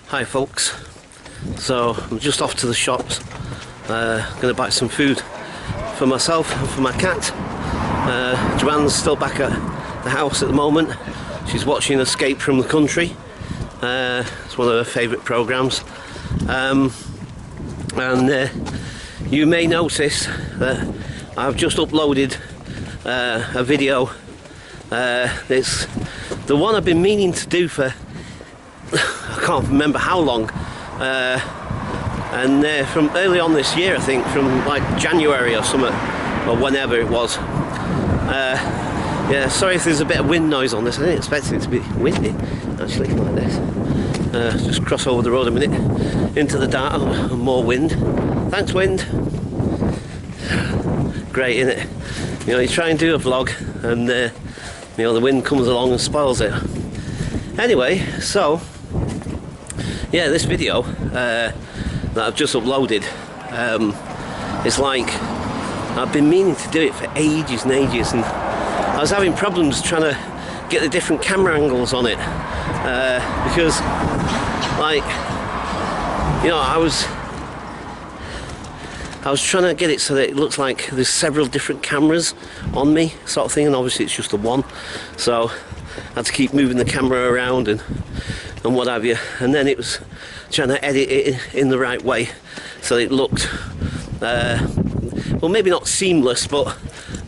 Hi folks, so I'm just off to the shops, going to buy some food for myself and for my cat. Joanne's still back at the house at the moment. She's watching Escape from the Country. It's one of her favourite programmes, and you may notice that I've just uploaded a video. It's the one I've been meaning to do for I can't remember how long, and from early on this year, I think from like January or something, or whenever it was. Yeah, sorry if there's a bit of wind noise on this. I didn't expect it to be windy actually like this. Just cross over the road a minute into the dark. More wind. Thanks, wind. Great, isn't it? You know, you try and do a vlog and you know, the wind comes along and spoils it. Anyway, so yeah, this video that I've just uploaded, it's like I've been meaning to do it for ages and ages, and I was having problems trying to get the different camera angles on it, because, like, you know, I was trying to get it so that it looks like there's several different cameras on me, sort of thing, and obviously it's just the one, so I had to keep moving the camera around and what have you, and then it was trying to edit it in the right way so it looked well, maybe not seamless, but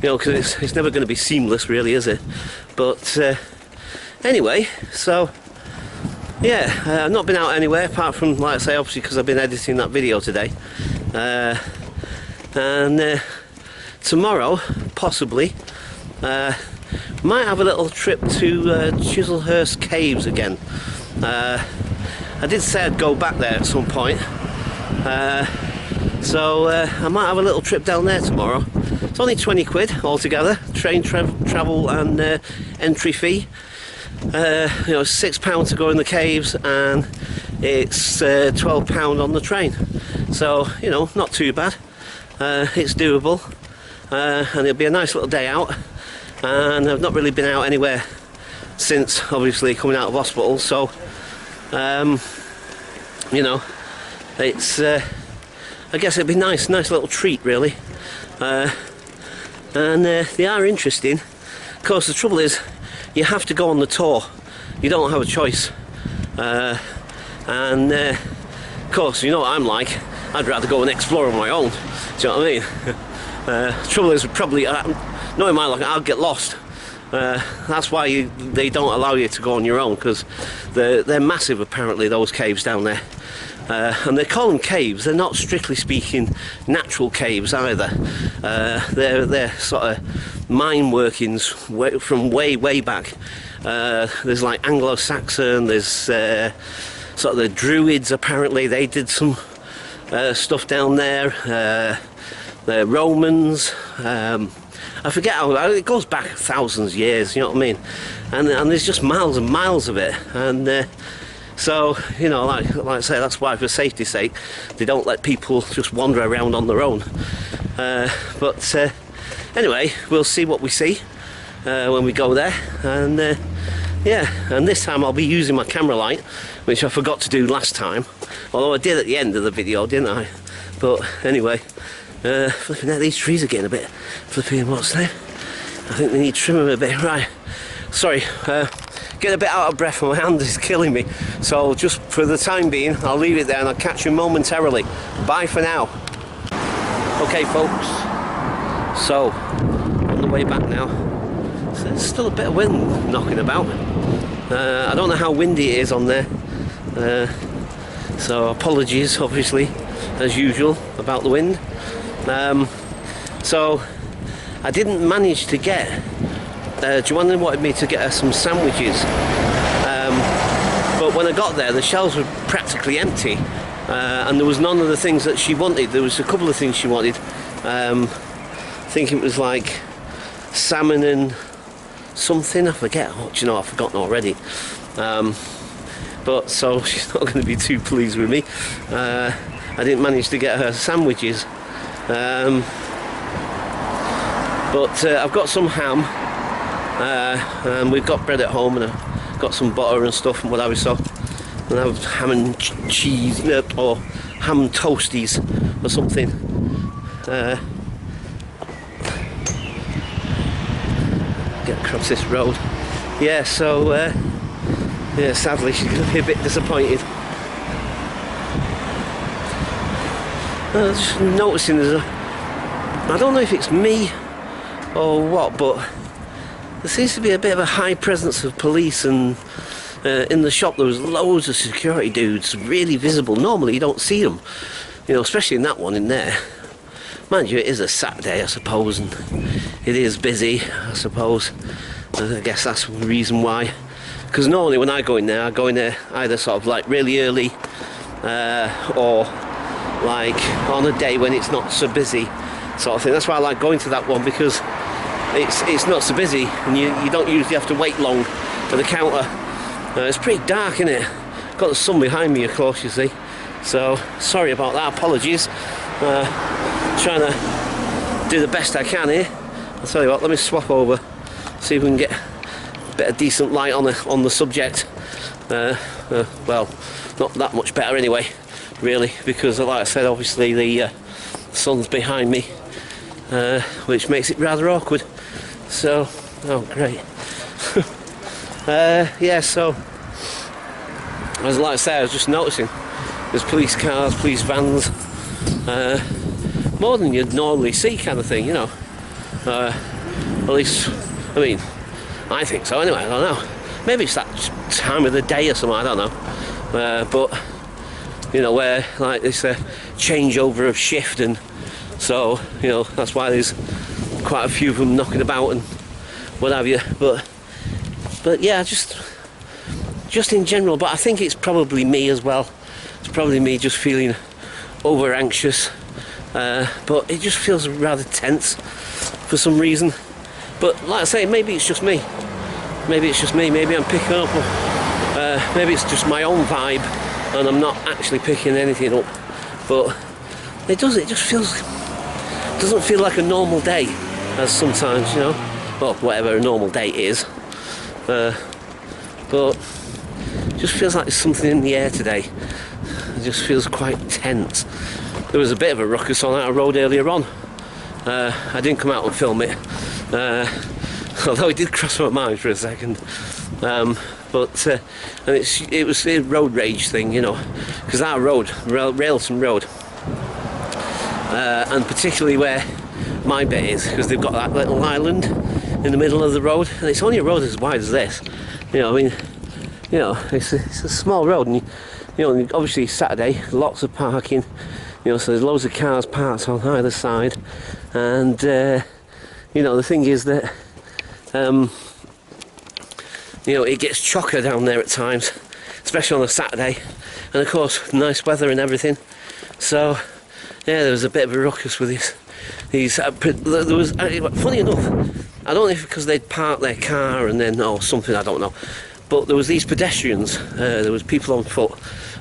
you know, because it's never going to be seamless really, is it? But anyway, so yeah, I've not been out anywhere apart from, like I say, obviously because I've been editing that video today, and tomorrow possibly might have a little trip to Chislehurst Caves again. I did say I'd go back there at some point, so I might have a little trip down there tomorrow. It's only 20 quid altogether, train travel and entry fee. You know, it's £6 to go in the caves, and it's £12 on the train. So, you know, not too bad. It's doable, and it'll be a nice little day out. And I've not really been out anywhere since, obviously, coming out of hospital, so you know, it's I guess it'd be nice little treat really, and they are interesting. Of course, the trouble is you have to go on the tour, you don't have a choice, and of course, you know what I'm like, I'd rather go and explore on my own. Do you know what I mean? The trouble is, probably knowing my luck, I'll get lost. That's why they don't allow you to go on your own, because they're massive apparently, those caves down there, and they call them caves. They're not strictly speaking natural caves either. They're sort of mine workings from way back. There's like Anglo-Saxon, there's sort of the Druids, apparently they did some stuff down there, the Romans, I forget how, it goes back thousands of years, you know what I mean, and there's just miles and miles of it, and so, you know, like I say, that's why, for safety's sake, they don't let people just wander around on their own, but anyway, we'll see what we see when we go there, and yeah, and this time I'll be using my camera light, which I forgot to do last time, although I did at the end of the video, didn't I? But anyway, flipping out, these trees are getting a bit flippy, and what's there? I think they need trimming a bit, right? Sorry, getting a bit out of breath, my hand is killing me. So just for the time being, I'll leave it there and I'll catch you momentarily. Bye for now. Okay folks, so on the way back now. So there's still a bit of wind knocking about. I don't know how windy it is on there. So apologies, obviously, as usual, about the wind. So I didn't manage to get Joanna wanted me to get her some sandwiches, but when I got there the shelves were practically empty, and there was none of the things that she wanted. There was a couple of things she wanted. I think it was like salmon and something, I forget. Oh, do you know, I've forgotten already. But so she's not going to be too pleased with me. I didn't manage to get her sandwiches, but I've got some ham, and we've got bread at home, and I've got some butter and stuff and what have you. So and have ham and cheese, or ham and toasties or something. Get across this road. Yeah, so yeah, sadly she's going to be a bit disappointed. I was just noticing I don't know if it's me or what, but there seems to be a bit of a high presence of police, and in the shop there was loads of security dudes, really visible. Normally you don't see them, especially in that one in there. Mind you, it is a Saturday, I suppose, and it is busy, I suppose. I guess that's the reason why. Because normally when I go in there either sort of like really early, or like on a day when it's not so busy, sort of thing. That's why I like going to that one, because it's not so busy, and you don't usually have to wait long at the counter. It's pretty dark, isn't it? Got the sun behind me, of course, you see. So sorry about that. Apologies. Trying to do the best I can here. I'll tell you what. Let me swap over, see if we can get a bit of decent light on the subject. Well, not that much better anyway, really, because like I said, obviously the sun's behind me, which makes it rather awkward. So, oh great. Yeah, so as like I say, I was just noticing there's police cars, police vans, more than you'd normally see, kind of thing, At least, I mean, I think so anyway. I don't know. Maybe it's that time of the day or something. I don't know. But where like this changeover of shift, and so that's why there's quite a few of them knocking about and what have you. But yeah, just in general. But I think it's probably me as well. It's probably me just feeling over anxious. But it just feels rather tense for some reason. But like I say, maybe it's just me. Maybe it's just me. Maybe I'm picking up. Maybe it's just my own vibe, and I'm not actually picking anything up. But it just doesn't feel like a normal day, as sometimes, well, whatever a normal day is. But it just feels like there's something in the air today. It just feels quite tense. There was a bit of a ruckus on our road earlier on. I didn't come out and film it, although it did cross my mind for a second. But it was a road rage thing, because our road, Railton Road, and particularly where my bit is, because they've got that little island in the middle of the road, and it's only a road as wide as this. It's a small road, and obviously Saturday, lots of parking. So there's loads of cars parked on either side, and the thing is that it gets chocker down there at times, especially on a Saturday, and of course nice weather and everything. So yeah, there was a bit of a ruckus with these. There was, funny enough, I don't know if because they'd parked their car and then something, I don't know. But there was these pedestrians. There was people on foot.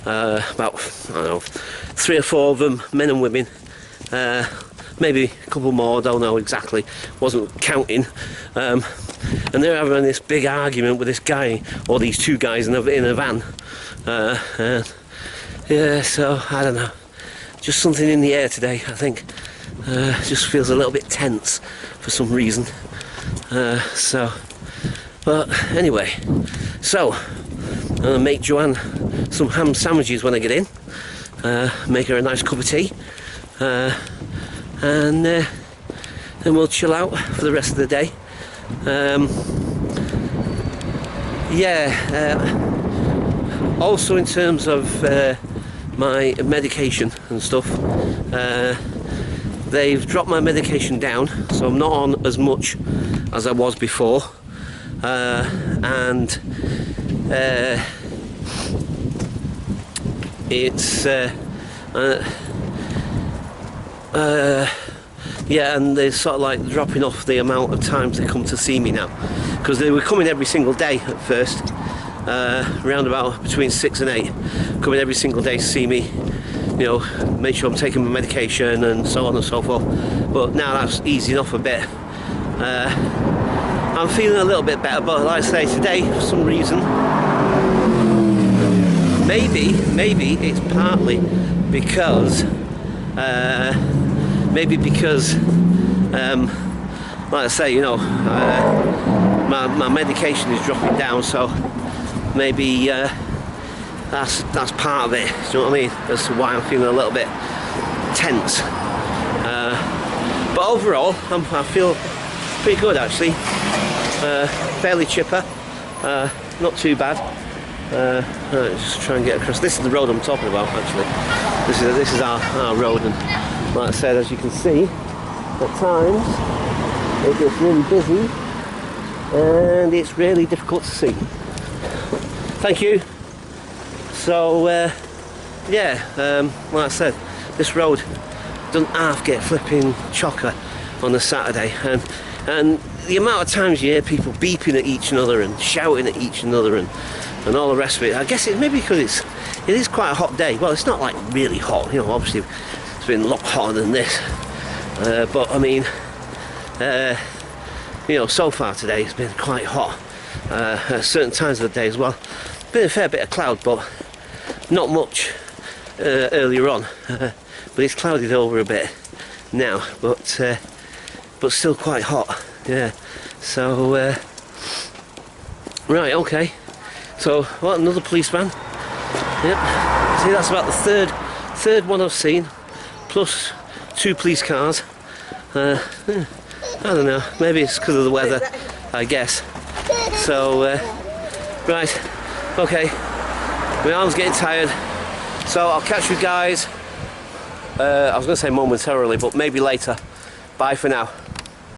About, I don't know, 3 or 4 of them, men and women. Maybe a couple more, don't know exactly. Wasn't counting. And they were having this big argument with this guy, or these 2 guys in a van. Yeah, so I don't know. Just something in the air today, I think. Just feels a little bit tense for some reason. But anyway, so I'm gonna make Joanne some ham sandwiches when I get in. Make her a nice cup of tea, and then we'll chill out for the rest of the day. Also in terms of my medication and stuff, they've dropped my medication down, so I'm not on as much as I was before, and it's yeah, and they're sort of like dropping off the amount of times they come to see me now, because they were coming every single day at first, around about between 6 and 8, coming every single day to see me, make sure I'm taking my medication and so on and so forth. But now that's easing off a bit. I'm feeling a little bit better, but like I say, today for some reason maybe it's partly because like I say, you know, my medication is dropping down, so maybe that's part of it. Do you know what I mean? That's why I'm feeling a little bit tense. But overall, I feel pretty good actually. Fairly chipper. Not too bad. Right, just try and get across. This is the road I'm talking about actually. This is our road, and like I said, as you can see, at times it gets really busy and it's really difficult to see. Thank you. So yeah, like I said, this road doesn't half get flipping chocker on a Saturday, and the amount of times you hear people beeping at each other and shouting at each other and all the rest of it. I guess it's maybe because it is quite a hot day. Well, it's not like really hot, you know, obviously it's been a lot hotter than this, but I mean, you know, so far today it's been quite hot at certain times of the day as well. Been a fair bit of cloud, but not much earlier on. But it's clouded over a bit now, but still quite hot. Yeah. So right, okay. So what, another policeman? Yep. See, that's about the third one I've seen, plus 2 police cars. I don't know. Maybe it's because of the weather, I guess. So right. Okay. My arm's getting tired. So I'll catch you guys. I was going to say momentarily, but maybe later. Bye for now.